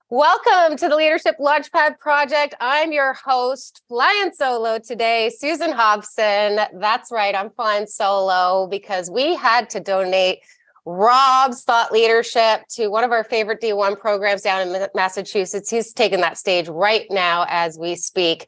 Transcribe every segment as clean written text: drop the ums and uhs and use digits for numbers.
Welcome to the Leadership Launchpad Project. I'm your host, flying solo today, Susan Hobson. That's right, I'm flying solo because we had to donate Rob's thought leadership to one of our favorite D1 programs down in Massachusetts. He's taking that stage right now as we speak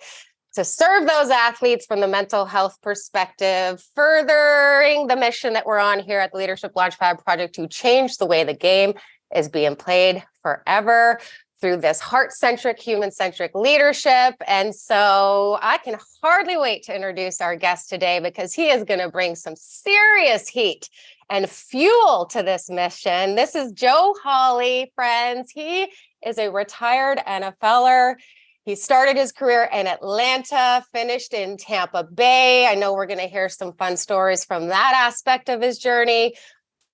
to serve those athletes from the mental health perspective, furthering the mission that we're on here at the Leadership Launchpad Project to change the way the game is being played forever through this heart-centric, human-centric leadership. And so I can hardly wait to introduce our guest today because he is going to bring some serious heat and fuel to this mission. This is Joe Hawley, friends. He is a retired NFLer. He started his career in Atlanta, finished in Tampa Bay. I know we're going to hear some fun stories from that aspect of his journey.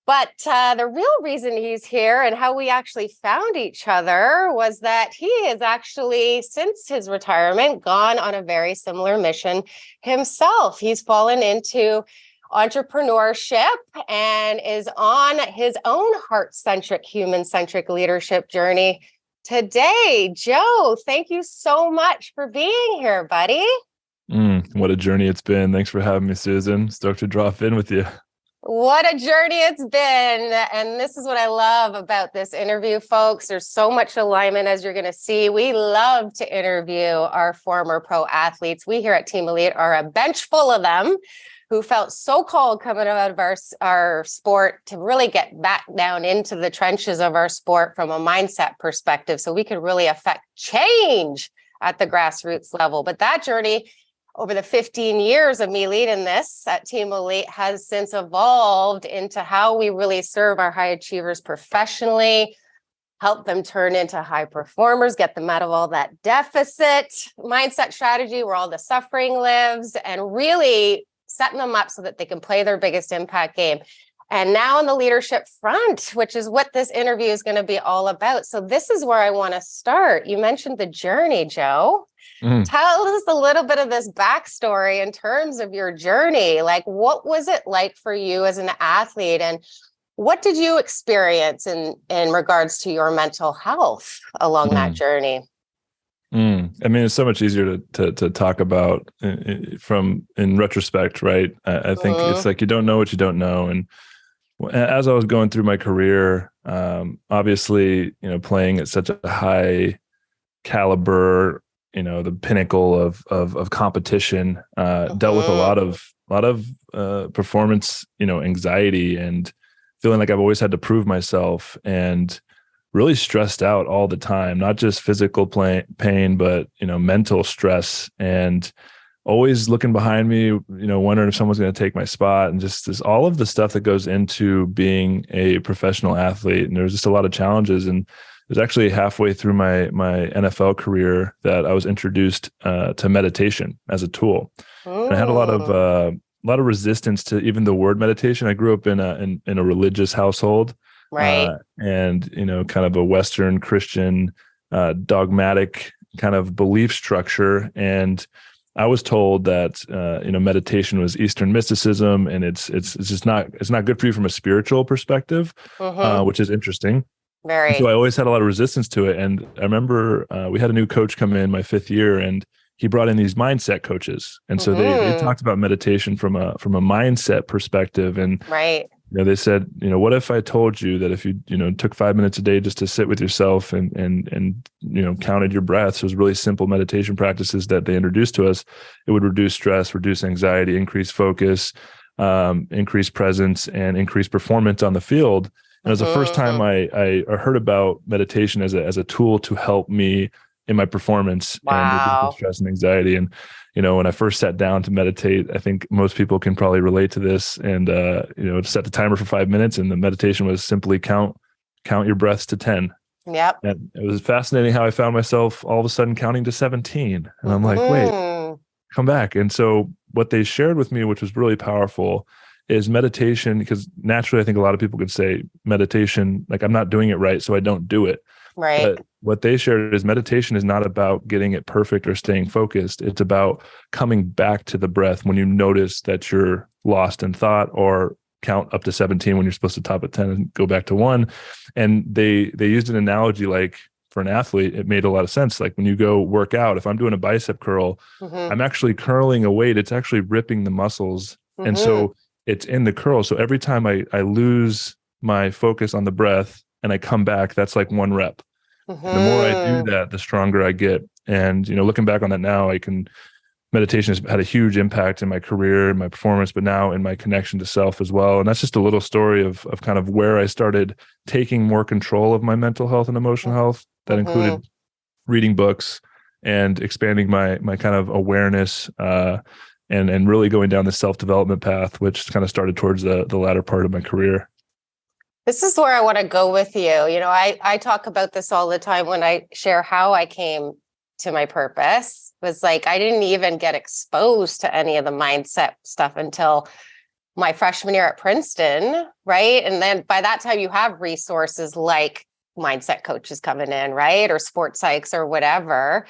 But the real reason he's here and how we actually found each other was that he has actually, since his retirement, gone on a very similar mission himself. He's fallen into entrepreneurship and is on his own heart-centric, human-centric leadership journey today. Joe, thank you so much for being here, buddy. What a journey it's been. Thanks for having me, Susan. Stoked to drop in with you. What a journey it's been. And this is what I love about this interview, folks. There's so much alignment, as you're going to see. We love to interview our former pro athletes. We here at Team Elite are a bench full of them who felt so called coming out of our sport to really get back down into the trenches of our sport from a mindset perspective so we could really affect change at the grassroots level. But that journey over the 15 years of me leading this at Team Elite has since evolved into how we really serve our high achievers professionally, help them turn into high performers, get them out of all that deficit mindset strategy where all the suffering lives, and really setting them up so that they can play their biggest impact game. And now on the leadership front, which is what this interview is going to be all about. So this is where I want to start. You mentioned the journey, Joe. Tell us a little bit of this backstory in terms of your journey. Like, what was it like for you as an athlete? And what did you experience in regards to your mental health along that journey? I mean, it's so much easier to talk about from in retrospect, right? I think it's like you don't know what you don't know. And as I was going through my career, obviously, playing at such a high caliber, the pinnacle of competition, dealt with a lot of performance, anxiety and feeling like I've always had to prove myself and really stressed out all the time, not just physical pain, but, mental stress and always looking behind me, wondering if someone's going to take my spot and just all of the stuff that goes into being a professional athlete. And there's just a lot of challenges. And it was actually halfway through my NFL career that I was introduced to meditation as a tool. And I had a lot of resistance to even the word meditation. I grew up in a religious household, right? And kind of a Western Christian dogmatic kind of belief structure. And I was told that meditation was Eastern mysticism, and it's just not good for you from a spiritual perspective, which is interesting. Very. So I always had a lot of resistance to it. And I remember we had a new coach come in my 5th year, and he brought in these mindset coaches. And so they talked about meditation from a mindset perspective. And right. They said, what if I told you that if you, took 5 minutes a day just to sit with yourself and counted your breaths, it was really simple meditation practices that they introduced to us. It would reduce stress, reduce anxiety, increase focus, increase presence, and increase performance on the field. And it was the first time I heard about meditation as a tool to help me in my performance and reduce stress and anxiety. And, when I first sat down to meditate, I think most people can probably relate to this, and, set the timer for 5 minutes, and the meditation was simply count your breaths to 10. Yep. And it was fascinating how I found myself all of a sudden counting to 17. And I'm like, wait, come back. And so what they shared with me, which was really powerful, is meditation, because naturally I think a lot of people could say meditation, like I'm not doing it right, so I don't do it. Right. But what they shared is meditation is not about getting it perfect or staying focused. It's about coming back to the breath when you notice that you're lost in thought, or count up to 17 when you're supposed to top at 10 and go back to 1. And they used an analogy like for an athlete, it made a lot of sense. Like when you go work out, if I'm doing a bicep curl, I'm actually curling a weight. It's actually ripping the muscles. And so it's in the curl. So every time I lose my focus on the breath and I come back, that's like one rep. And the more I do that, the stronger I get. And, looking back on that now, meditation has had a huge impact in my career and my performance, but now in my connection to self as well. And that's just a little story of kind of where I started taking more control of my mental health and emotional health. That included reading books and expanding my kind of awareness, and really going down the self-development path, which kind of started towards the latter part of my career. This is where I want to go with you. I talk about this all the time when I share how I came to my purpose. Was like, I didn't even get exposed to any of the mindset stuff until my freshman year at Princeton, right? And then by that time you have resources like mindset coaches coming in, right? Or sports psychs or whatever.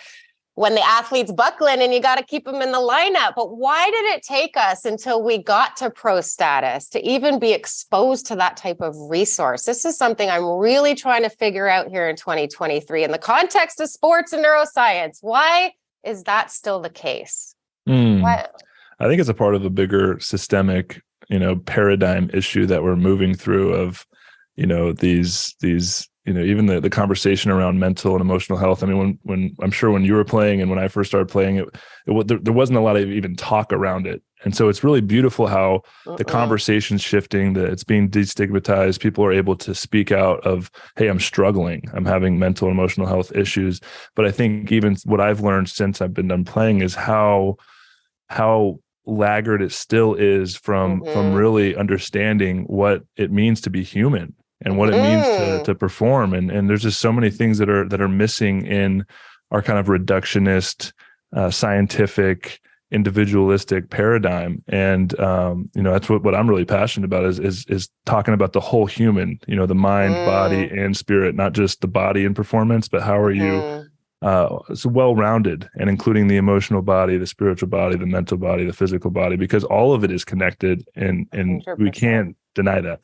When the athlete's buckling and you got to keep them in the lineup. But why did it take us until we got to pro status to even be exposed to that type of resource? This is something I'm really trying to figure out here in 2023 in the context of sports and neuroscience. Why is that still the case? I think it's a part of a bigger systemic, paradigm issue that we're moving through of, these even the conversation around mental and emotional health. I mean, when I'm sure when you were playing and when I first started playing there wasn't a lot of even talk around it. And so it's really beautiful how the conversation's shifting, that it's being destigmatized. People are able to speak out of, hey, I'm struggling. I'm having mental and emotional health issues. But I think even what I've learned since I've been done playing is how laggard it still is from really understanding what it means to be human. And what it means to perform. And there's just so many things that are missing in our kind of reductionist, scientific, individualistic paradigm. And, that's what I'm really passionate about is talking about the whole human, the mind, body, and spirit, not just the body and performance, but how are you so well-rounded, and including the emotional body, the spiritual body, the mental body, the physical body, because all of it is connected and 100%. We can't deny that.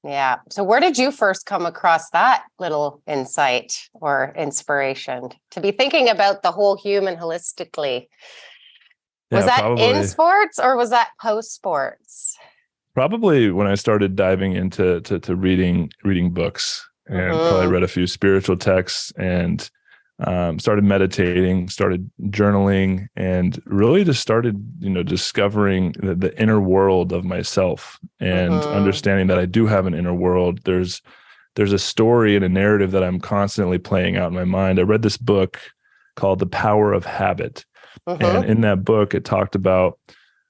Yeah. So where did you first come across that little insight or inspiration to be thinking about the whole human holistically? Was that probably in sports or was that post sports? Probably when I started diving into reading books, and probably read a few spiritual texts and started meditating, started journaling, and really just started, discovering the inner world of myself and understanding that I do have an inner world. There's a story and a narrative that I'm constantly playing out in my mind. I read this book called The Power of Habit. And in that book, it talked about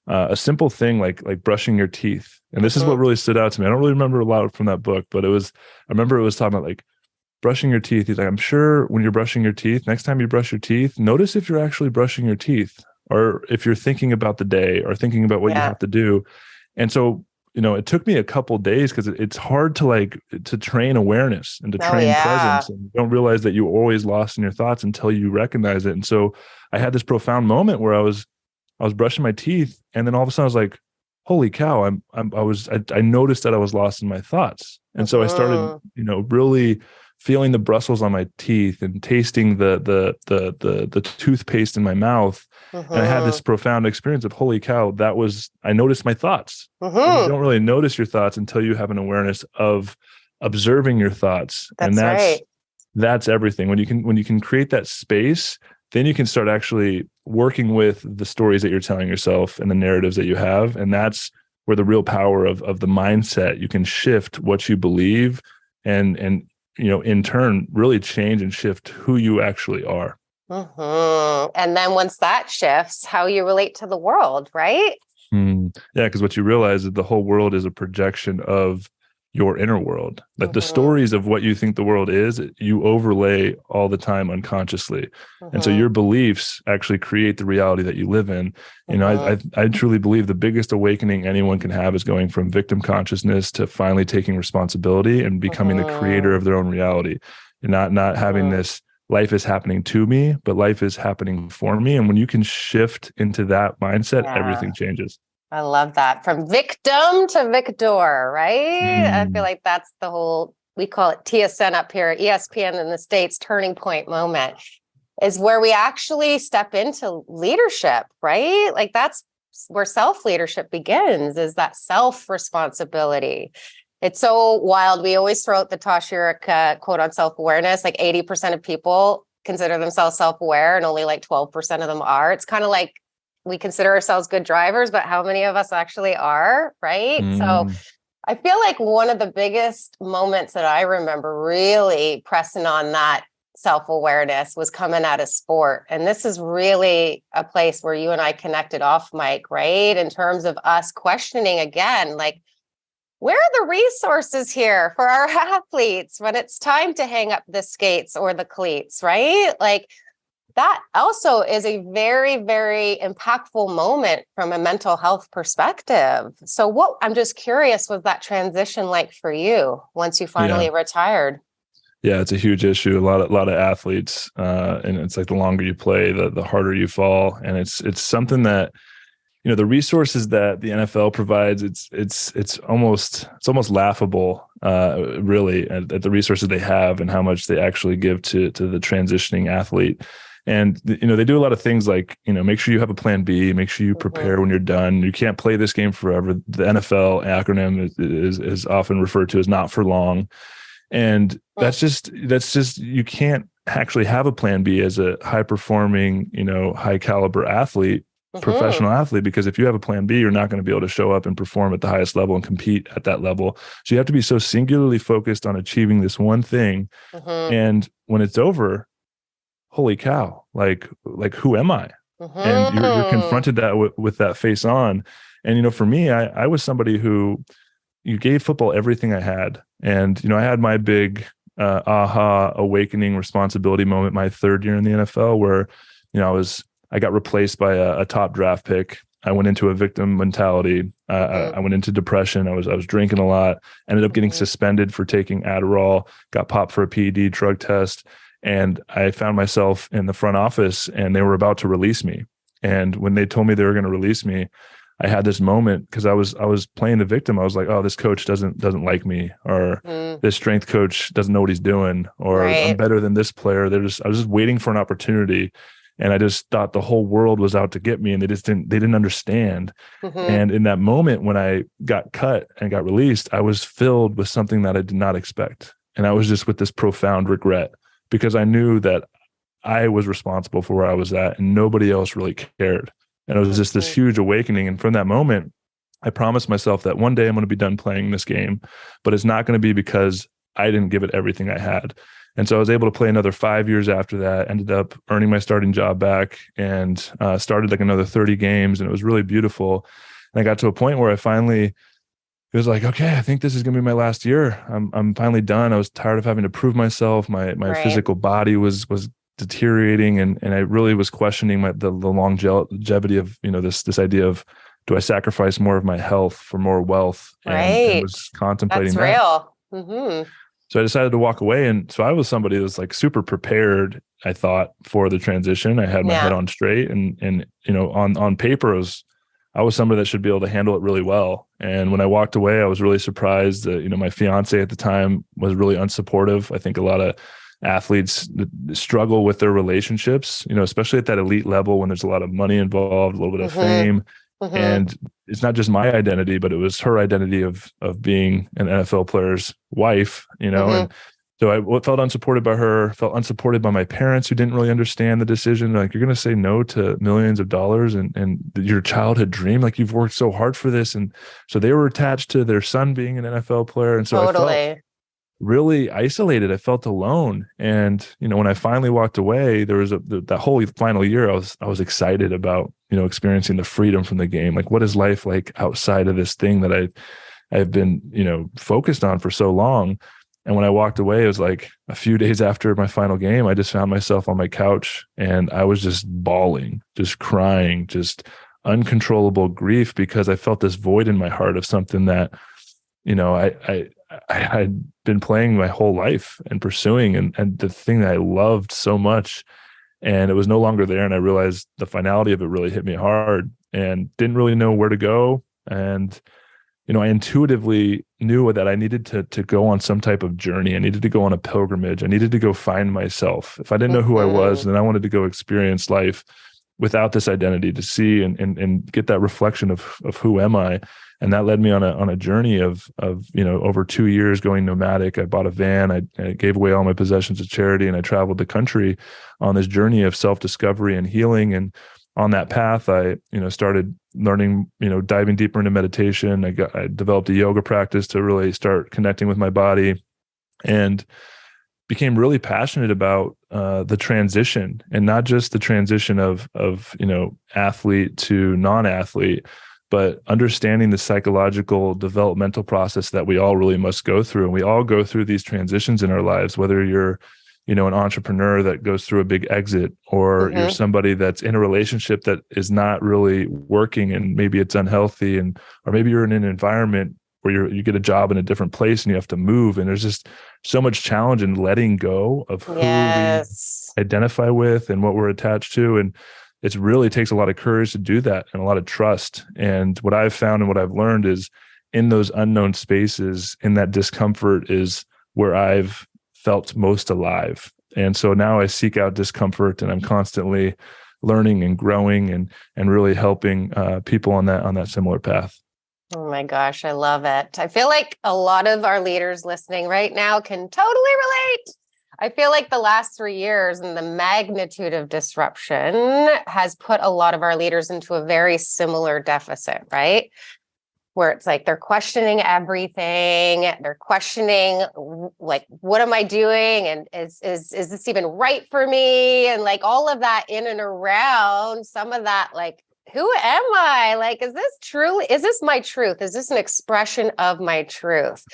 a simple thing like brushing your teeth. And this is what really stood out to me. I don't really remember a lot from that book, but I remember it was talking about like brushing your teeth. He's like, I'm sure when you're brushing your teeth, next time you brush your teeth, notice if you're actually brushing your teeth or if you're thinking about the day or thinking about what you have to do. And so, it took me a couple days because it's hard to train awareness and to train presence. And you don't realize that you're always lost in your thoughts until you recognize it. And so I had this profound moment where I was brushing my teeth, and then all of a sudden I was like, holy cow, I noticed that I was lost in my thoughts. And so I started, really feeling the bristles on my teeth and tasting the toothpaste in my mouth. And I had this profound experience of, holy cow, I noticed my thoughts. And you don't really notice your thoughts until you have an awareness of observing your thoughts. That's everything. When you can create that space, then you can start actually working with the stories that you're telling yourself and the narratives that you have. And that's where the real power of the mindset, you can shift what you believe and in turn, really change and shift who you actually are. And then once that shifts, how you relate to the world, right? Yeah, because what you realize is the whole world is a projection of your inner world. Like the stories of what you think the world is, you overlay all the time unconsciously. And so your beliefs actually create the reality that you live in. I truly believe the biggest awakening anyone can have is going from victim consciousness to finally taking responsibility and becoming the creator of their own reality, and not having this life is happening to me, but life is happening for me. And when you can shift into that mindset, everything changes. I love that. From victim to victor, right? I feel like that's the whole we call it TSN up here, ESPN in the States, turning point moment, is where we actually step into leadership, right? Like that's where self-leadership begins, is that self-responsibility. It's so wild. We always throw out the Tosh Urick quote on self-awareness, like 80% of people consider themselves self-aware and only like 12% of them are. It's kind of like we consider ourselves good drivers, but how many of us actually are, right? So I feel like one of the biggest moments that I remember really pressing on that self-awareness was coming out of sport. And this is really a place where you and I connected off mic, right? In terms of us questioning again, like, where are the resources here for our athletes when it's time to hang up the skates or the cleats, right? Like that also is a very, very impactful moment from a mental health perspective. So what I'm just curious, was that transition like for you once you finally retired? Yeah, it's a huge issue. A lot of athletes, and it's like the longer you play, the harder you fall. And it's something that, you know, the resources that the NFL provides, it's almost laughable, really, at the resources they have and how much they actually give to the transitioning athlete. And, you know, they do a lot of things like, you know, make sure you have a plan B, make sure you prepare when you're done. You can't play this game forever. The NFL acronym is often referred to as not for long. And that's just, you can't actually have a plan B as a high performing, you know, high caliber athlete, professional athlete, because if you have a plan B, you're not going to be able to show up and perform at the highest level and compete at that level. So you have to be so singularly focused on achieving this one thing. And when it's over, holy cow, like who am I? And you're confronted that with that face on. And, you know, for me, I was somebody who, you gave football everything I had. And, you know, I had my big aha awakening responsibility moment my third year in the NFL, where, you know, I got replaced by a top draft pick. I went into a victim mentality. I went into depression. I was drinking a lot, ended up getting suspended for taking Adderall, got popped for a PED drug test. And I found myself in the front office and they were about to release me. And when they told me they were going to release me, I had this moment because I was playing the victim. I was like, oh, this coach doesn't like me, or this strength coach doesn't know what he's doing, or I'm better than this player. I was just waiting for an opportunity. And I just thought the whole world was out to get me, and they didn't understand. And in that moment, when I got cut and got released, I was filled with something that I did not expect. And I was just with this profound regret, because I knew that I was responsible for where I was at and nobody else really cared. And it was just this huge awakening. And from that moment, I promised myself that one day I'm going to be done playing this game, but it's not going to be because I didn't give it everything I had. And so I was able to play another 5 years after that, ended up earning my starting job back, and started like another 30 games. And it was really beautiful. And I got to a point where it was like, okay, I think this is going to be my last year. I'm finally done. I was tired of having to prove myself. My physical body was deteriorating, and I really was questioning the longevity of, you know, this idea of, do I sacrifice more of my health for more wealth? And was contemplating that. Real. So I decided to walk away. And so I was somebody that was like super prepared, I thought, for the transition. I had my head on straight, and you know, on paper, I was somebody that should be able to handle it really well. And when I walked away, I was really surprised that, you know, my fiance at the time was really unsupportive. I think a lot of athletes struggle with their relationships, you know, especially at that elite level when there's a lot of money involved, a little bit of fame. And it's not just my identity, but it was her identity of being an NFL player's wife, you know. And so I felt unsupported by her, felt unsupported by my parents, who didn't really understand the decision. Like, you're going to say no to millions of dollars and your childhood dream, like, you've worked so hard for this. And so they were attached to their son being an NFL player. And so I felt really isolated. I felt alone. And, you know, when I finally walked away, there was that whole final year, I was excited about, you know, experiencing the freedom from the game. Like, what is life like outside of this thing that I've been, you know, focused on for so long. And when I walked away, it was like a few days after my final game, I just found myself on my couch and I was just bawling, just crying, just uncontrollable grief, because I felt this void in my heart of something that, you know, I had been playing my whole life and pursuing, and the thing that I loved so much, and it was no longer there. And I realized the finality of it really hit me hard, and didn't really know where to go. And, I intuitively knew that I needed to go on some type of journey. I needed to go on a pilgrimage. I needed to go find myself. If I didn't know who I was, then I wanted to go experience life without this identity, to see and get that reflection of who am I. And that led me on a journey of over 2 years going nomadic. I bought a van. I gave away all my possessions to charity, and I traveled the country on this journey of self-discovery and healing. And on that path, I started learning, diving deeper into meditation. I developed a yoga practice to really start connecting with my body, and became really passionate about the transition, and not just the transition of athlete to non-athlete, but understanding the psychological developmental process that we all really must go through. And we all go through these transitions in our lives, whether you're an entrepreneur that goes through a big exit, or you're somebody that's in a relationship that is not really working and maybe it's unhealthy, or maybe you're in an environment where you get a job in a different place and you have to move. And there's just so much challenge in letting go of who we identify with and what we're attached to. And it really takes a lot of courage to do that, and a lot of trust. And what I've found and what I've learned is, in those unknown spaces, in that discomfort, is where I've felt most alive. And so now I seek out discomfort, and I'm constantly learning and growing and really helping people on that similar path. Oh my gosh, I love it. I feel like a lot of our leaders listening right now can totally relate. I feel like the last 3 years and the magnitude of disruption has put a lot of our leaders into a very similar deficit, right? Where it's like they're questioning everything. They're questioning, like, what am I doing? And is this even right for me? And like all of that in and around some of that, like, who am I? Like, is this my truth? Is this an expression of my truth?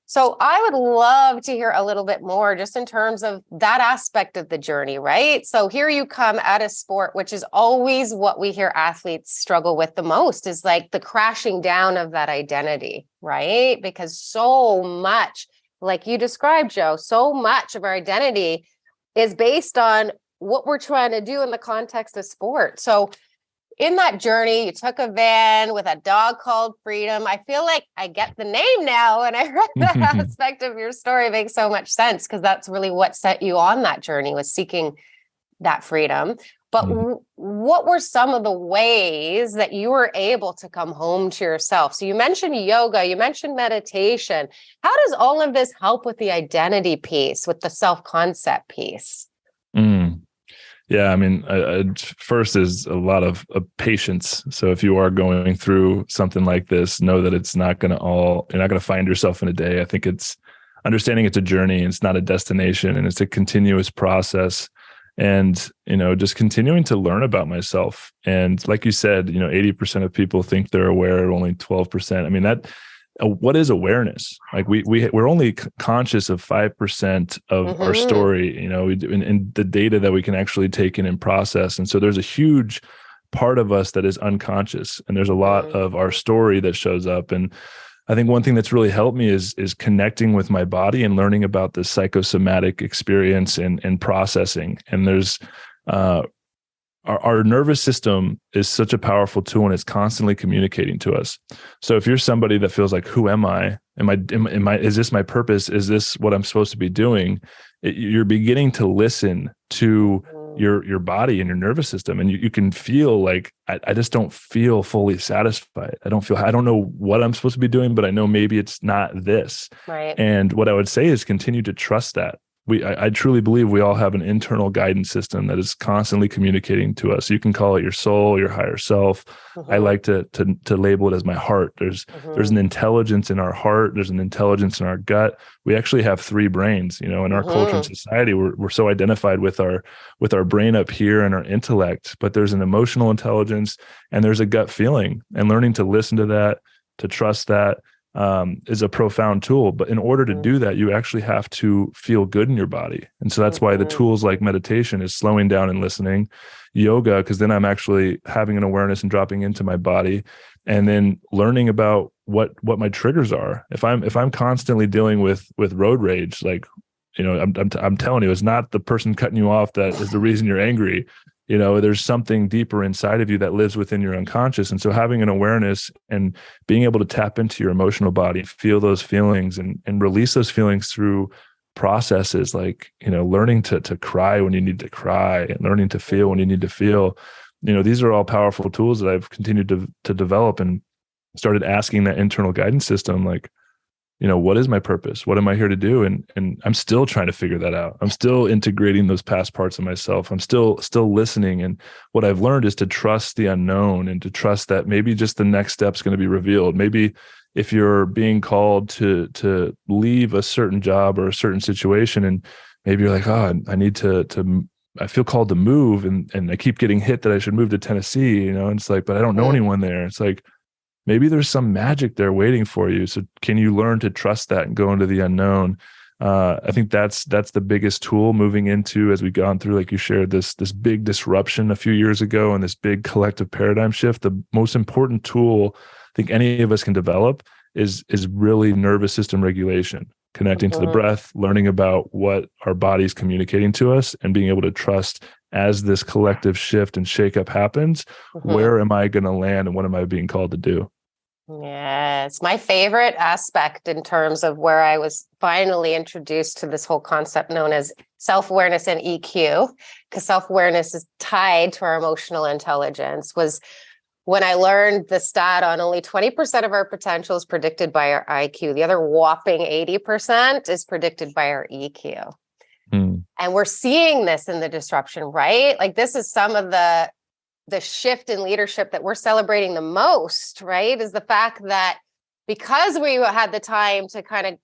So I would love to hear a little bit more just in terms of that aspect of the journey, right? So here you come at a sport, which is always what we hear athletes struggle with the most, is like the crashing down of that identity, right? Because so much, like you described, Joe, so much of our identity is based on what we're trying to do in the context of sport. So in that journey, you took a van with a dog called Freedom. I feel like I get the name now, and I read that aspect of your story. It makes so much sense, because that's really what set you on that journey, was seeking that freedom. But what were some of the ways that you were able to come home to yourself? So you mentioned yoga, you mentioned meditation. How does all of this help with the identity piece, with the self-concept piece? Yeah, I mean, first is a lot of patience. So if you are going through something like this, know that it's not going to you're not going to find yourself in a day. I think it's understanding it's a journey, and it's not a destination, and it's a continuous process. And, just continuing to learn about myself. And like you said, 80% of people think they're aware, only 12%. I mean, what is awareness? Like we're only conscious of 5% of our story, in the data that we can actually take in and process. And so there's a huge part of us that is unconscious, and there's a lot of our story that shows up. And I think one thing that's really helped me is connecting with my body and learning about the psychosomatic experience and processing. And there's our nervous system is such a powerful tool, and it's constantly communicating to us. So if you're somebody that feels like, who am I? Is this my purpose? Is this what I'm supposed to be doing? You're beginning to listen to your body and your nervous system. And you can feel like, I just don't feel fully satisfied. I don't know what I'm supposed to be doing, but I know maybe it's not this. Right. And what I would say is continue to trust that. I truly believe we all have an internal guidance system that is constantly communicating to us. You can call it your soul, your higher self. I like to label it as my heart. There's an intelligence in our heart. There's an intelligence in our gut. We actually have 3 brains. In our culture and society, we're so identified with our brain up here and our intellect, but there's an emotional intelligence and there's a gut feeling, and learning to listen to that, to trust that, is a profound tool. But in order to do that, you actually have to feel good in your body. And so that's why the tools like meditation is slowing down and listening, yoga, because then I'm actually having an awareness and dropping into my body, and then learning about what my triggers are. If I'm constantly dealing with road rage, like, I'm telling you, it's not the person cutting you off that is the reason you're angry. There's something deeper inside of you that lives within your unconscious. And so having an awareness and being able to tap into your emotional body, feel those feelings and release those feelings through processes like, learning to cry when you need to cry and learning to feel when you need to feel. These are all powerful tools that I've continued to develop, and started asking that internal guidance system, like, what is my purpose? What am I here to do? And I'm still trying to figure that out. I'm still integrating those past parts of myself. I'm still listening. And what I've learned is to trust the unknown and to trust that maybe just the next step's going to be revealed. Maybe if you're being called to leave a certain job or a certain situation, and maybe you're like, oh, I feel called to move, and I keep getting hit that I should move to Tennessee, and it's like, but I don't know anyone there. It's like, maybe there's some magic there waiting for you. So can you learn to trust that and go into the unknown? I think that's the biggest tool moving into, as we've gone through, like you shared, this big disruption a few years ago and this big collective paradigm shift. The most important tool I think any of us can develop is really nervous system regulation, connecting to the breath, learning about what our body's communicating to us, and being able to trust as this collective shift and shakeup happens, where am I going to land and what am I being called to do? Yes, my favorite aspect in terms of where I was finally introduced to this whole concept known as self-awareness and EQ, because self-awareness is tied to our emotional intelligence, was when I learned the stat on only 20% of our potential is predicted by our IQ. The other whopping 80% is predicted by our EQ. And we're seeing this in the disruption, right? Like, this is some of the shift in leadership that we're celebrating the most, right? Is the fact that because we had the time to kind of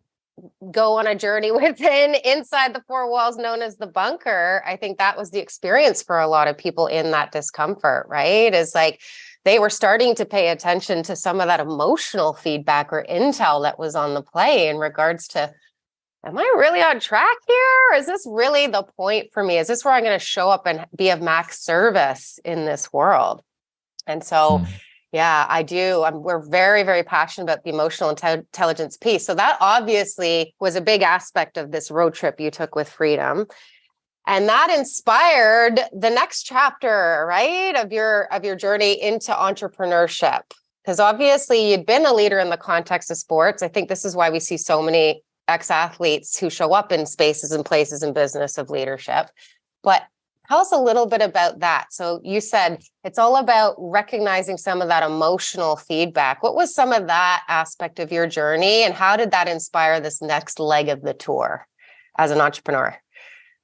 go on a journey inside the four walls known as the bunker, I think that was the experience for a lot of people in that discomfort, right? Is like, they were starting to pay attention to some of that emotional feedback or intel that was on the play in regards to, am I really on track here? Is this really the point for me? Is this where I'm going to show up and be of max service in this world? And so, yeah, I do. We're very, very passionate about the emotional intelligence piece. So that obviously was a big aspect of this road trip you took with Freedom. And that inspired the next chapter, right, of your journey into entrepreneurship. Because obviously you'd been a leader in the context of sports. I think this is why we see so many ex-athletes who show up in spaces and places in business of leadership. But tell us a little bit about that. So you said it's all about recognizing some of that emotional feedback. What was some of that aspect of your journey, and how did that inspire this next leg of the tour as an entrepreneur?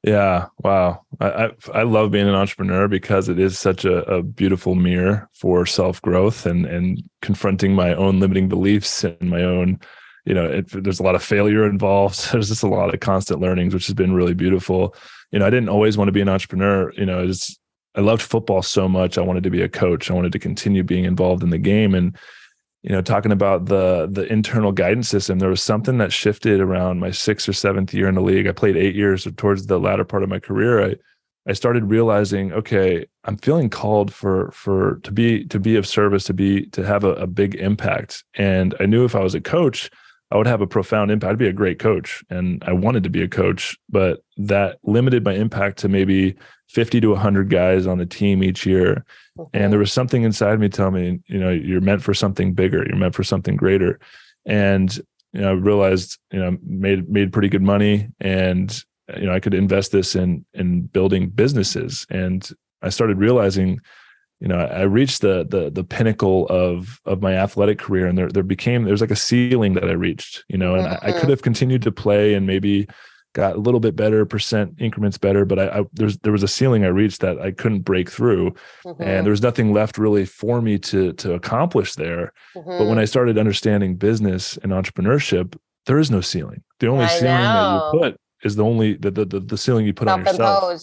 Yeah. Wow. I love being an entrepreneur because it is such a beautiful mirror for self-growth and confronting my own limiting beliefs and my own, there's a lot of failure involved. There's just a lot of constant learnings, which has been really beautiful. I didn't always want to be an entrepreneur. I loved football so much. I wanted to be a coach. I wanted to continue being involved in the game. And, talking about the internal guidance system, there was something that shifted around my 6th or 7th year in the league. I played 8 years, towards the latter part of my career. I started realizing, okay, I'm feeling called to be of service, to have a big impact. And I knew if I was a coach, I would have a profound impact. I'd be a great coach, and I wanted to be a coach, but that limited my impact to maybe 50 to 100 guys on the team each year. And there was something inside me telling me, you're meant for something bigger. You're meant for something greater. And, I realized, made pretty good money, and, I could invest this in building businesses. And I started realizing, I reached the pinnacle of my athletic career, and there's like a ceiling that I reached, and I could have continued to play and maybe got a little bit better, percent increments better, but there was a ceiling I reached that I couldn't break through, and there was nothing left really for me to accomplish there. But when I started understanding business and entrepreneurship, there is no ceiling. The only ceiling that you put is the ceiling you put on yourself.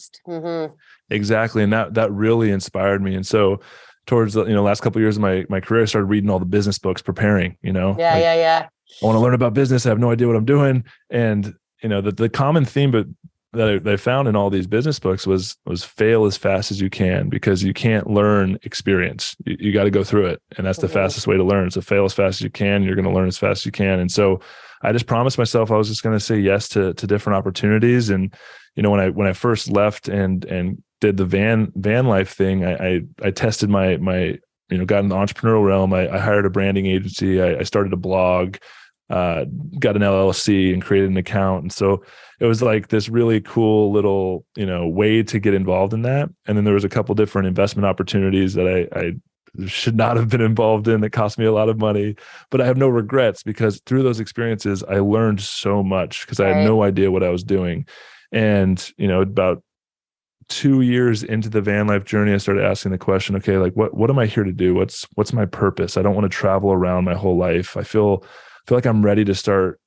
Exactly. And that really inspired me. And so towards the last couple of years of my career, I started reading all the business books, preparing, I want to learn about business. I have no idea what I'm doing. And, the common theme that I found in all these business books was fail as fast as you can, because you can't learn experience. You got to go through it. And that's the fastest way to learn. So fail as fast as you can. You're going to learn as fast as you can. And so I just promised myself I was just going to say yes to different opportunities. And, when I first left and did the van life thing, I tested my got in the entrepreneurial realm. I hired a branding agency. I started a blog, got an LLC and created an account. And so it was like this really cool little, way to get involved in that. And then there was a couple different investment opportunities that I should not have been involved in that cost me a lot of money, but I have no regrets because through those experiences, I learned so much because I had no idea what I was doing. And, about 2 years into the van life journey, I started asking the question, okay, like what am I here to do? What's my purpose? I don't want to travel around my whole life. I feel like I'm ready to start,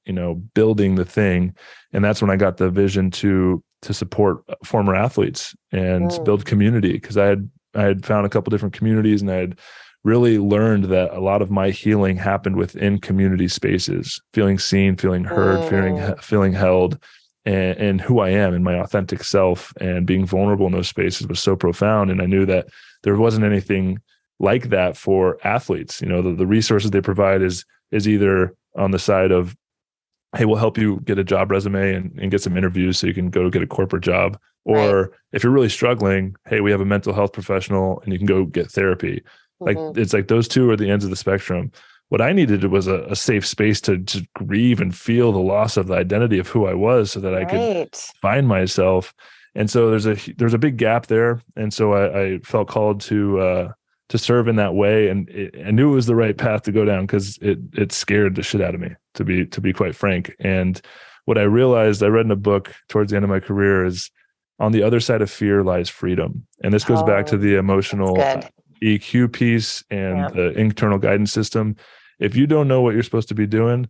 building the thing. And that's when I got the vision to support former athletes and build community. Because I had found a couple different communities, and I had really learned that a lot of my healing happened within community spaces, feeling seen, feeling heard, feeling held. And who I am and my authentic self, and being vulnerable in those spaces was so profound. And I knew that there wasn't anything like that for athletes. The resources they provide is either on the side of, hey, we'll help you get a job resume and get some interviews so you can go get a corporate job. Or if you're really struggling, hey, we have a mental health professional and you can go get therapy. Like, it's like those two are the ends of the spectrum. What I needed was a safe space to grieve and feel the loss of the identity of who I was, so that I could find myself. And so there's a big gap there. And so I felt called to serve in that way. And I knew it was the right path to go down, because it scared the shit out of me, to be quite frank. And what I realized, I read in a book towards the end of my career, is on the other side of fear lies freedom. And this goes back to the emotional EQ piece and the internal guidance system. If you don't know what you're supposed to be doing,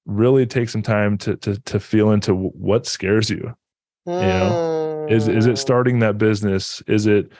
really take some time to feel into what scares you. Is it starting that business? Is it,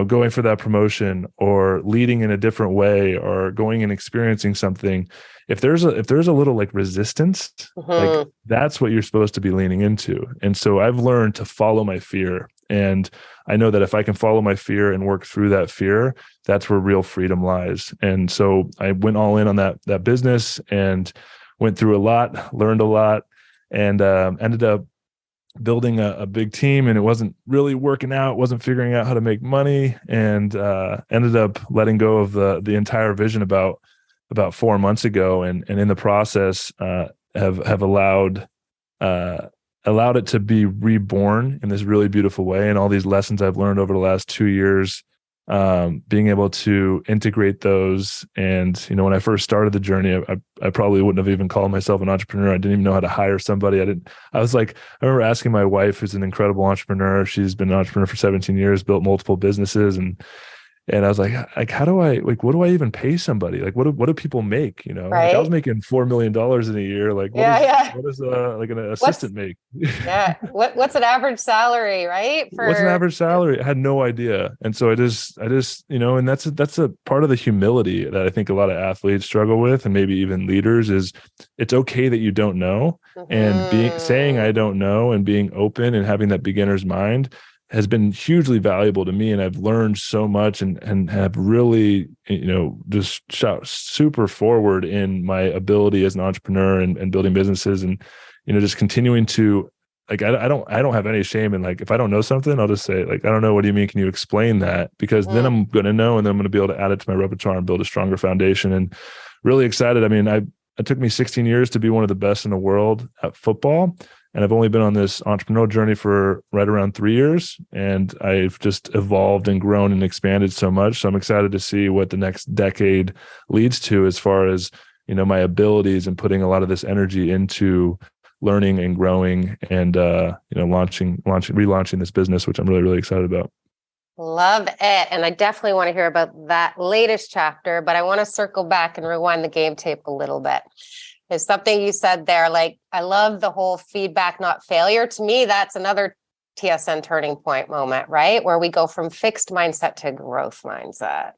going for that promotion, or leading in a different way, or going and experiencing something? If there's a little like resistance, like that's what you're supposed to be leaning into. And so I've learned to follow my fear. And I know that if I can follow my fear and work through that fear, that's where real freedom lies. And so I went all in on that business, and went through a lot, learned a lot, and ended up building a big team, and it wasn't really working out, wasn't figuring out how to make money, and ended up letting go of the entire vision about 4 months ago. And in the process, have allowed it to be reborn in this really beautiful way. And all these lessons I've learned over the last 2 years, being able to integrate those. And, when I first started the journey, I probably wouldn't have even called myself an entrepreneur. I didn't even know how to hire somebody. I remember asking my wife, who's an incredible entrepreneur. She's been an entrepreneur for 17 years, built multiple businesses. And I was like, how do I, what do I even pay somebody? Like, what do people make? Like, I was making $4 million in a year. Like, what does like an assistant make? What's an average salary, right? What's an average salary? I had no idea. And so I just, and that's a part of the humility that I think a lot of athletes struggle with, and maybe even leaders, is it's okay that you don't know. And saying I don't know, and being open and having that beginner's mind has been hugely valuable to me. And I've learned so much, and have really, just shot super forward in my ability as an entrepreneur and building businesses, and, just continuing to, like, I don't have any shame in, like, if I don't know something, I'll just say, like, I don't know. What do you mean? Can you explain that? Because then I'm going to know, and then I'm going to be able to add it to my repertoire and build a stronger foundation. And really excited. I mean, it took me 16 years to be one of the best in the world at football. And I've only been on this entrepreneurial journey for right around 3 years. And I've just evolved and grown and expanded so much. So I'm excited to see what the next decade leads to, as far as, my abilities, and putting a lot of this energy into learning and growing, and, relaunching this business, which I'm really, really excited about. Love it. And I definitely want to hear about that latest chapter, but I want to circle back and rewind the game tape a little bit. There's something you said there, like, I love the whole feedback, not failure. To me, that's another TSN turning point moment, right? Where we go from fixed mindset to growth mindset.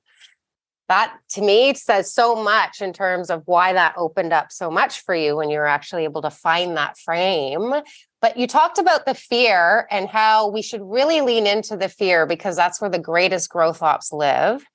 That, to me, says so much in terms of why that opened up so much for you when you were actually able to find that frame. But you talked about the fear and how we should really lean into the fear, because that's where the greatest growth ops live.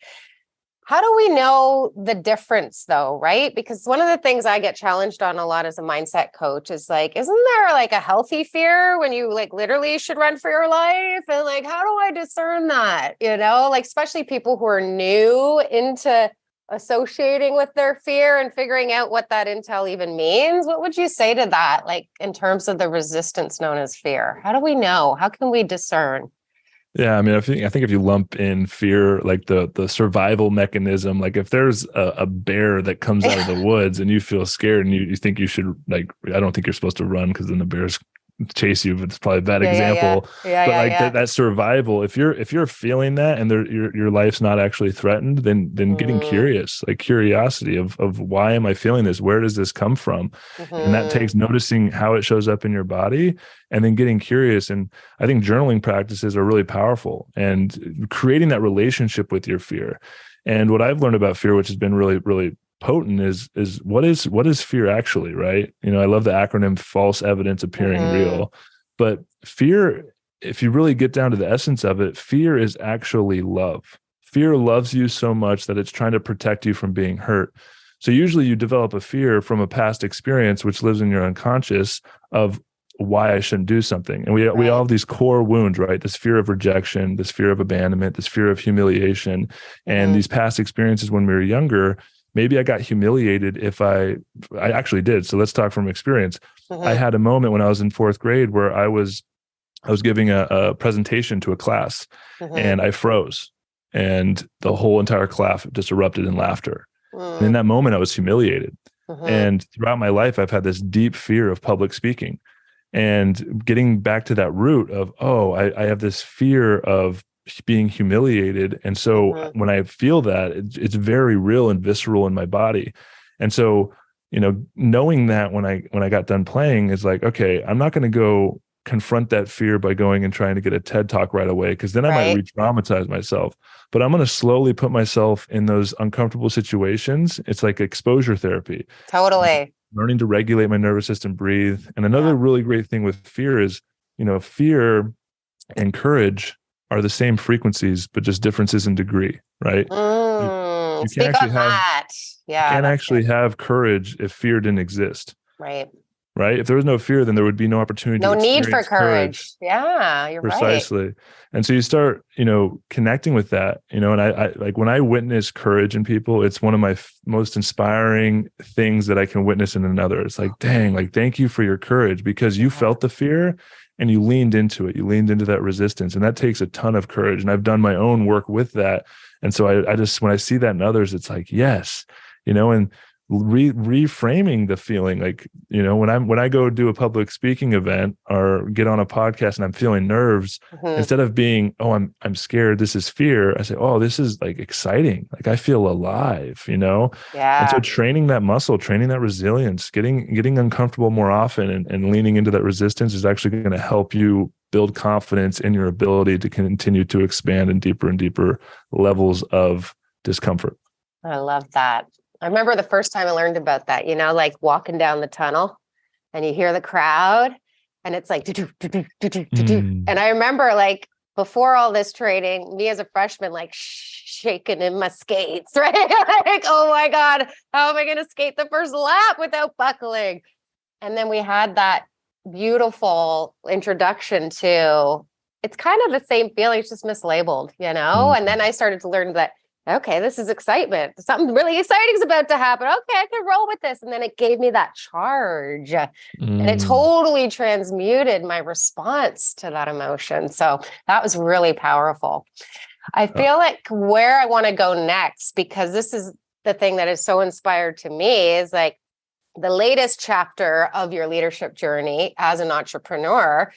How do we know the difference though, right? Because one of the things I get challenged on a lot as a mindset coach is like, isn't there like a healthy fear when you like literally should run for your life? And like, how do I discern that? Like especially people who are new into associating with their fear and figuring out what that intel even means. What would you say to that? Like in terms of the resistance known as fear, how do we know? How can we discern? Yeah, I mean, I think if you lump in fear, like the survival mechanism, like if there's a bear that comes out of the woods and you feel scared and you think you should, like, I don't think you're supposed to run because then the bear's chase you, but it's probably a bad example. But like that survival, if you're feeling that and your life's not actually threatened, then getting curious, like curiosity of why am I feeling this? Where does this come from? And that takes noticing how it shows up in your body and then getting curious. And I think journaling practices are really powerful and creating that relationship with your fear. And what I've learned about fear, which has been really, really potent, is what is fear actually, right? I love the acronym false evidence appearing real. But fear, if you really get down to the essence of it, fear is actually love. Fear loves you so much that it's trying to protect you from being hurt. So usually you develop a fear from a past experience, which lives in your unconscious, of why I shouldn't do something. And we all have these core wounds, right? This fear of rejection, this fear of abandonment, this fear of humiliation, and these past experiences when we were younger. Maybe I got humiliated if I actually did. So let's talk from experience. I had a moment when I was in 4th grade where I was giving a presentation to a class and I froze and the whole entire class just erupted in laughter. And in that moment, I was humiliated. And throughout my life, I've had this deep fear of public speaking. And getting back to that root of, I have this fear of being humiliated. And so when I feel that, it's very real and visceral in my body. And so, knowing that when I got done playing is like, okay, I'm not going to go confront that fear by going and trying to get a TED talk right away, because then I might re-traumatize myself. But I'm going to slowly put myself in those uncomfortable situations. It's like exposure therapy. Totally. Learning to regulate my nervous system, breathe. And another really great thing with fear is, fear and courage are the same frequencies, but just differences in degree, right? You Speak on that. Yeah. You can't actually have courage if fear didn't exist. Right. If there was no fear, then there would be no opportunity. No need for courage. Yeah, you're precisely. Right. And so you start, connecting with that, and I like when I witness courage in people, it's one of my most inspiring things that I can witness in another. It's like, dang, like, thank you for your courage, because you felt the fear and you leaned into it. You leaned into that resistance, and that takes a ton of courage. And I've done my own work with that. And so I just, when I see that in others, it's like, yes, and reframing the feeling, like, when I go do a public speaking event or get on a podcast and I'm feeling nerves, instead of being, I'm scared, this is fear, I say, this is like exciting. Like I feel alive, Yeah. And so training that muscle, training that resilience, getting uncomfortable more often and leaning into that resistance is actually going to help you build confidence in your ability to continue to expand in deeper and deeper levels of discomfort. I love that. I remember the first time I learned about that, like walking down the tunnel and you hear the crowd and it's like, and I remember like before all this training, me as a freshman, like shaking in my skates, right? Like, oh my God, how am I going to skate the first lap without buckling? And then we had that beautiful introduction to, it's kind of the same feeling, it's just mislabeled, And then I started to learn that, okay, this is excitement. Something really exciting is about to happen. Okay, I can roll with this. And then it gave me that charge and it totally transmuted my response to that emotion. So that was really powerful. I feel like where I want to go next, because this is the thing that is so inspired to me, is like the latest chapter of your leadership journey as an entrepreneur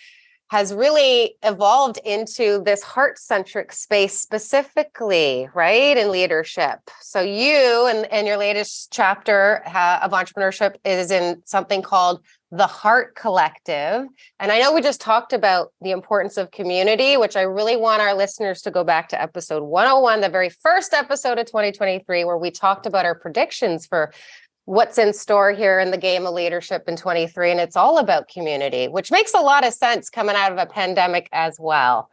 has really evolved into this heart-centric space specifically, right, in leadership. So you and your latest chapter of entrepreneurship is in something called the Hart Collective. And I know we just talked about the importance of community, which I really want our listeners to go back to episode 101, the very first episode of 2023, where we talked about our predictions for what's in store here in the game of leadership in 23. And it's all about community, which makes a lot of sense coming out of a pandemic as well.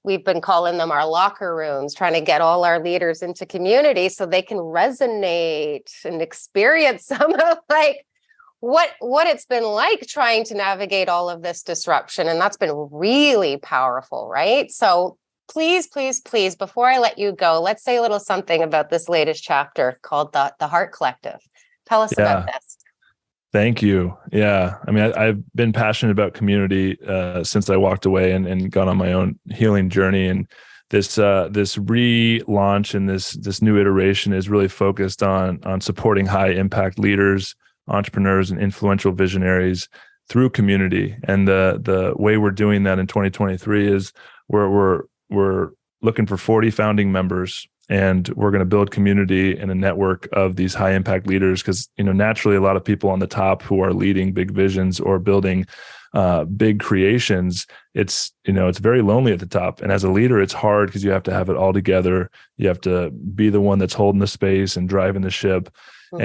we've been calling them our locker rooms, trying to get all our leaders into community so they can resonate and experience some of like what it's been like trying to navigate all of this disruption. And that's been really powerful, right? So please, please, please, before I let you go, let's say a little something about this latest chapter called the Hart Collective. Tell us about this. Thank you. Yeah. I mean, I've been passionate about community since I walked away and gone on my own healing journey. And this relaunch and this new iteration is really focused on supporting high impact leaders, entrepreneurs, and influential visionaries through community. And the way we're doing that in 2023 is we're looking for 40 founding members. And we're going to build community and a network of these high impact leaders because, naturally a lot of people on the top who are leading big visions or building big creations, it's very lonely at the top. And as a leader, it's hard because you have to have it all together. You have to be the one that's holding the space and driving the ship. Mm-hmm.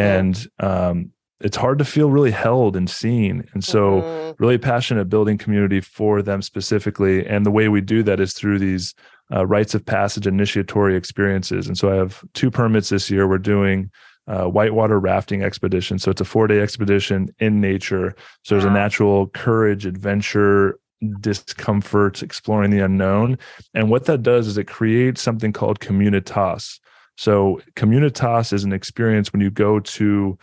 And it's hard to feel really held and seen. And so really passionate building community for them specifically. And the way we do that is through these rites of passage initiatory experiences. And so I have 2 permits this year. We're doing whitewater rafting expedition. So it's a 4-day expedition in nature. So there's a natural courage, adventure, discomfort, exploring the unknown. And what that does is it creates something called communitas. So communitas is an experience when you go to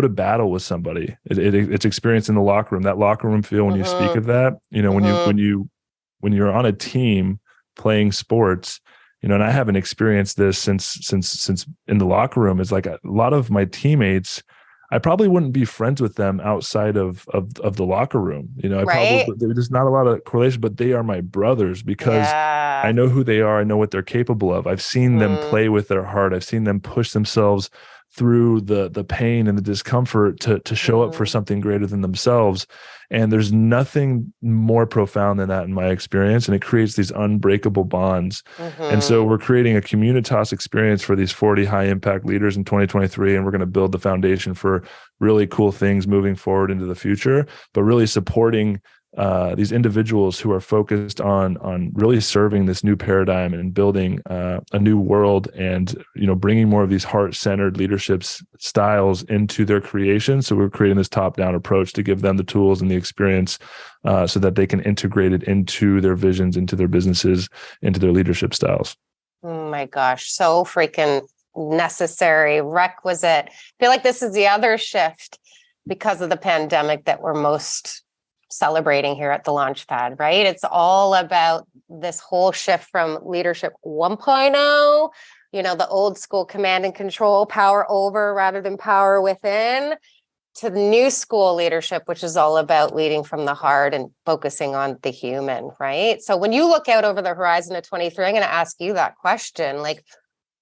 battle with somebody. It's experienced in the locker room. That locker room feel when you speak of that, when you're on a team playing sports, and I haven't experienced this since in the locker room. It's like a lot of my teammates, I probably wouldn't be friends with them outside of the locker room. There's not a lot of correlation, but they are my brothers because I know who they are. I know what they're capable of. I've seen them play with their heart. I've seen them push themselves through the pain and the discomfort to show up for something greater than themselves. And there's nothing more profound than that in my experience. And it creates these unbreakable bonds. And so we're creating a communitas experience for these 40 high impact leaders in 2023. And we're going to build the foundation for really cool things moving forward into the future, but really supporting these individuals who are focused on really serving this new paradigm and building a new world and bringing more of these heart-centered leadership styles into their creation. So we're creating this top-down approach to give them the tools and the experience so that they can integrate it into their visions, into their businesses, into their leadership styles. Oh my gosh, so freaking necessary, requisite. I feel like this is the other shift because of the pandemic that we're most celebrating here at the Launchpad, right? It's all about this whole shift from leadership 1.0, the old school command and control, power over rather than power within, to the new school leadership, which is all about leading from the heart and focusing on the human, right? So when you look out over the horizon of 23, I'm going to ask you that question, like,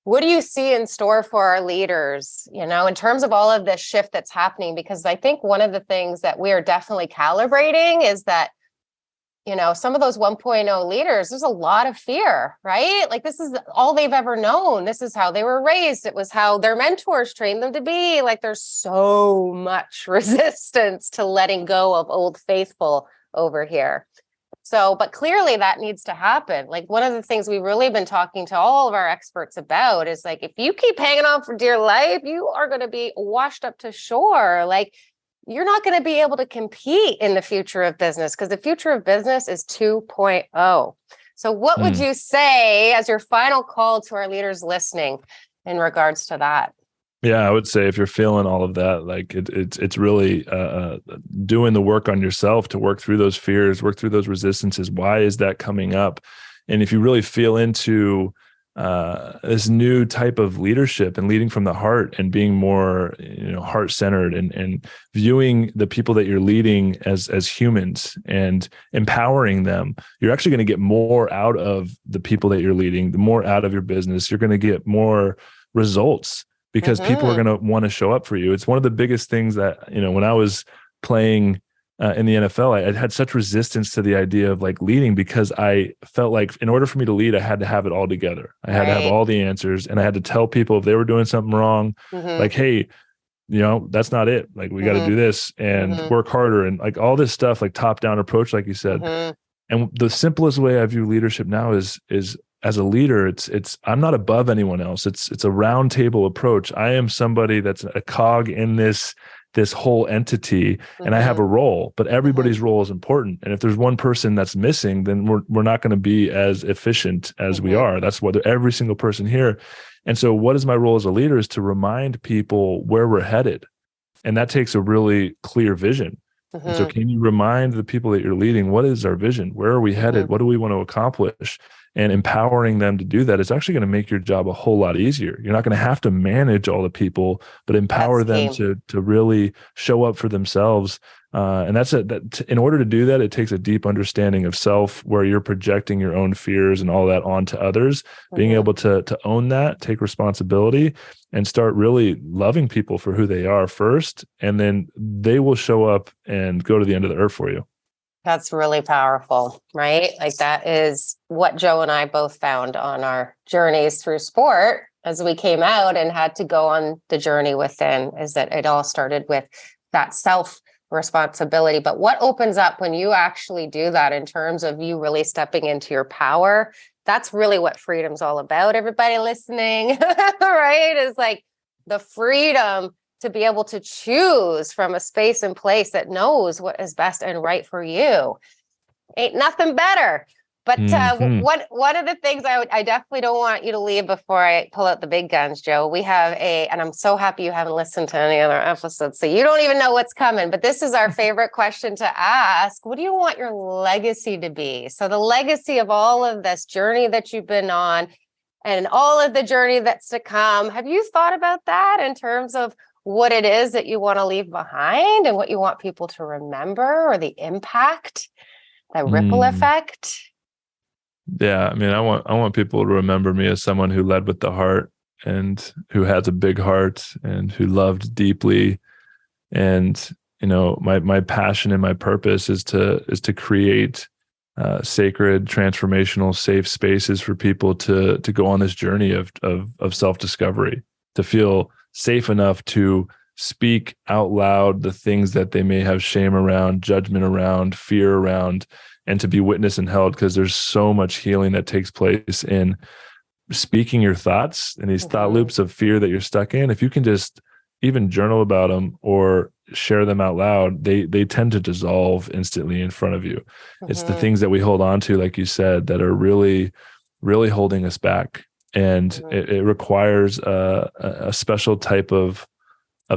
what do you see in store for our leaders, in terms of all of this shift that's happening? Because I think one of the things that we are definitely calibrating is that, some of those 1.0 leaders, there's a lot of fear, right? Like this is all they've ever known. This is how they were raised. It was how their mentors trained them to be. Like there's so much resistance to letting go of old faithful over here. So, but clearly that needs to happen. Like one of the things we've really been talking to all of our experts about is like, if you keep hanging on for dear life, you are going to be washed up to shore. Like you're not going to be able to compete in the future of business because the future of business is 2.0. So what would you say as your final call to our leaders listening in regards to that? Yeah, I would say if you're feeling all of that, like it's really doing the work on yourself to work through those fears, work through those resistances. Why is that coming up? And if you really feel into this new type of leadership and leading from the heart and being more, heart-centered and viewing the people that you're leading as humans and empowering them, you're actually going to get more out of the people that you're leading, the more out of your business. You're going to get more results because people are going to want to show up for you. It's one of the biggest things that, when I was playing in the NFL, I had such resistance to the idea of like leading because I felt like in order for me to lead, I had to have it all together. I had to have all the answers and I had to tell people if they were doing something wrong, like, hey, that's not it. Like we got to do this and work harder and like all this stuff, like top down approach, like you said. And the simplest way I view leadership now is as a leader, it's I'm not above anyone else. It's a round table approach. I am somebody that's a cog in this whole entity, and I have a role, but everybody's role is important. And if there's one person that's missing, then we're not going to be as efficient as we are. That's what every single person here. And so what is my role as a leader is to remind people where we're headed. And that takes a really clear vision. And so can you remind the people that you're leading, what is our vision? Where are we headed? What do we want to accomplish? And empowering them to do that is actually going to make your job a whole lot easier. You're not going to have to manage all the people, but empower them to really show up for themselves. And in order to do that, it takes a deep understanding of self, where you're projecting your own fears and all that onto others, being able to own that, take responsibility, and start really loving people for who they are first. And then they will show up and go to the end of the earth for you. That's really powerful, right? Like that is what Joe and I both found on our journeys through sport as we came out and had to go on the journey within, is that it all started with that self responsibility. But what opens up when you actually do that in terms of you really stepping into your power, that's really what freedom's all about. Everybody listening, right? Is like the freedom to be able to choose from a space and place that knows what is best and right for you. Ain't nothing better. But one of the things I definitely don't want you to leave before I pull out the big guns, Joe, we have and I'm so happy you haven't listened to any other episodes, so you don't even know what's coming, but this is our favorite question to ask. What do you want your legacy to be? So the legacy of all of this journey that you've been on and all of the journey that's to come, have you thought about that in terms of what it is that you want to leave behind and what you want people to remember, or the impact, the ripple effect? Yeah, I mean, I want people to remember me as someone who led with the heart, and who has a big heart, and who loved deeply. And my passion and my purpose is to create sacred, transformational, safe spaces for people to go on this journey of self-discovery, to feel safe enough to speak out loud the things that they may have shame around, judgment around, fear around, and to be witnessed and held, because there's so much healing that takes place in speaking your thoughts and these thought loops of fear that you're stuck in. If you can just even journal about them or share them out loud, they tend to dissolve instantly in front of you. It's the things that we hold on to, like you said, that are really, really holding us back. And it requires a special type of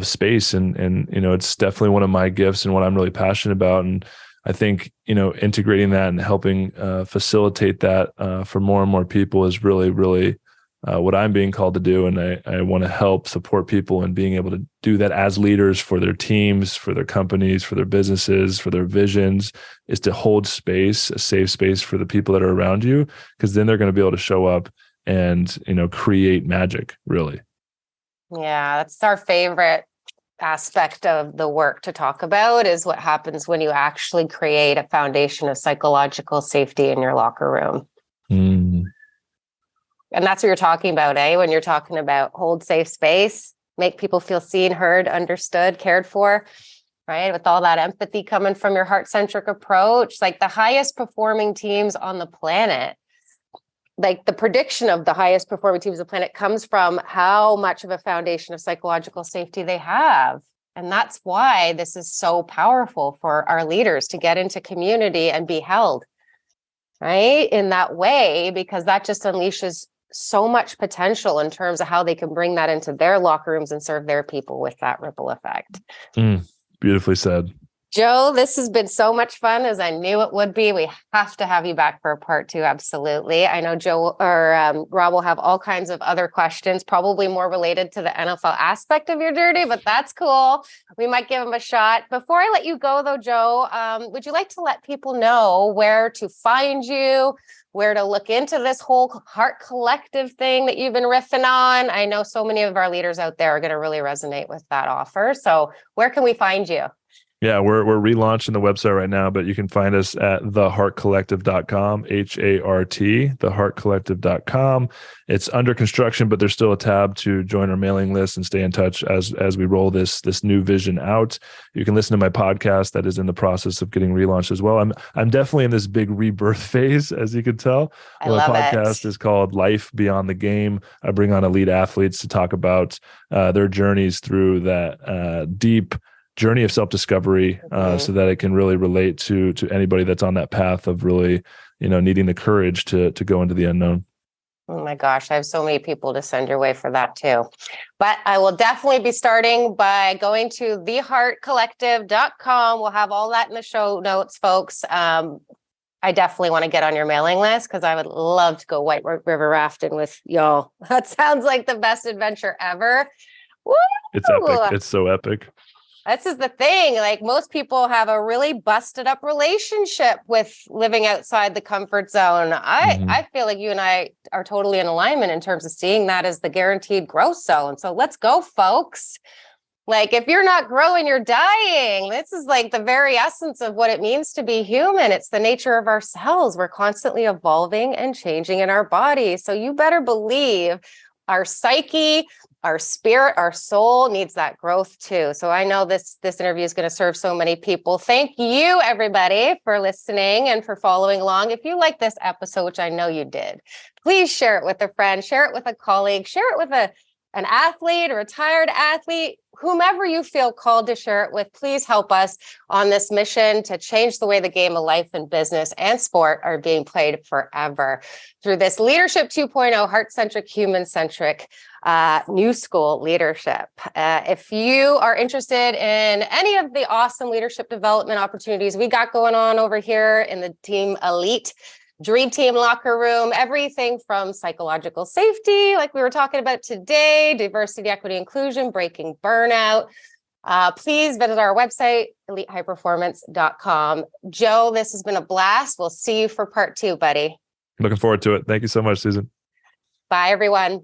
space. And it's definitely one of my gifts and what I'm really passionate about. And I think, integrating that and helping facilitate that for more and more people is really, really what I'm being called to do. And I want to help support people in being able to do that as leaders for their teams, for their companies, for their businesses, for their visions, is to hold space, a safe space for the people that are around you, because then they're going to be able to show up and, create magic, really. Yeah, that's our favorite aspect of the work to talk about, is what happens when you actually create a foundation of psychological safety in your locker room. And that's what you're talking about, when you're talking about hold safe space, make people feel seen, heard, understood, cared for, right? With all that empathy coming from your heart-centric approach, like the highest performing teams on the planet, like the prediction of the highest performing teams on the planet comes from how much of a foundation of psychological safety they have. And that's why this is so powerful for our leaders to get into community and be held, right? In that way, because that just unleashes so much potential in terms of how they can bring that into their locker rooms and serve their people with that ripple effect. Beautifully said. Joe, this has been so much fun, as I knew it would be. We have to have you back for a part 2. Absolutely. I know Joe or Rob will have all kinds of other questions, probably more related to the NFL aspect of your journey, but that's cool. We might give them a shot. Before I let you go, though, Joe, would you like to let people know where to find you, where to look into this whole Hart Collective thing that you've been riffing on? I know so many of our leaders out there are going to really resonate with that offer. So where can we find you? Yeah, we're relaunching the website right now, but you can find us at thehartcollective.com, HART, thehartcollective.com. It's under construction, but there's still a tab to join our mailing list and stay in touch as we roll this new vision out. You can listen to my podcast that is in the process of getting relaunched as well. I'm definitely in this big rebirth phase, as you can tell. I love my podcast is called Life Beyond the Game. I bring on elite athletes to talk about their journeys through that deep journey of self-discovery, so that it can really relate to anybody that's on that path of really, needing the courage to go into the unknown. Oh my gosh, I have so many people to send your way for that too. But I will definitely be starting by going to thehartcollective.com. We'll have all that in the show notes, folks. I definitely want to get on your mailing list because I would love to go white river rafting with y'all. That sounds like the best adventure ever. Woo! It's epic. It's so epic. This is the thing. Like, most people have a really busted up relationship with living outside the comfort zone. I feel like you and I are totally in alignment in terms of seeing that as the guaranteed growth zone. So let's go, folks. Like, if you're not growing, you're dying. This is like the very essence of what it means to be human. It's the nature of ourselves. We're constantly evolving and changing in our body. So you better believe our psyche, our spirit, our soul needs that growth too. So I know this interview is going to serve so many people. Thank you, everybody, for listening and for following along. If you like this episode, which I know you did, please share it with a friend, share it with a colleague, share it with an athlete, a retired athlete, whomever you feel called to share it with. Please help us on this mission to change the way the game of life and business and sport are being played forever through this Leadership 2.0, heart-centric, human-centric, new school leadership. If you are interested in any of the awesome leadership development opportunities we got going on over here in the Team Elite Dream Team locker room, everything from psychological safety, like we were talking about today, diversity, equity, inclusion, breaking burnout. Please visit our website, elitehighperformance.com. Joe, this has been a blast. We'll see you for part 2, buddy. Looking forward to it. Thank you so much, Susan. Bye, everyone.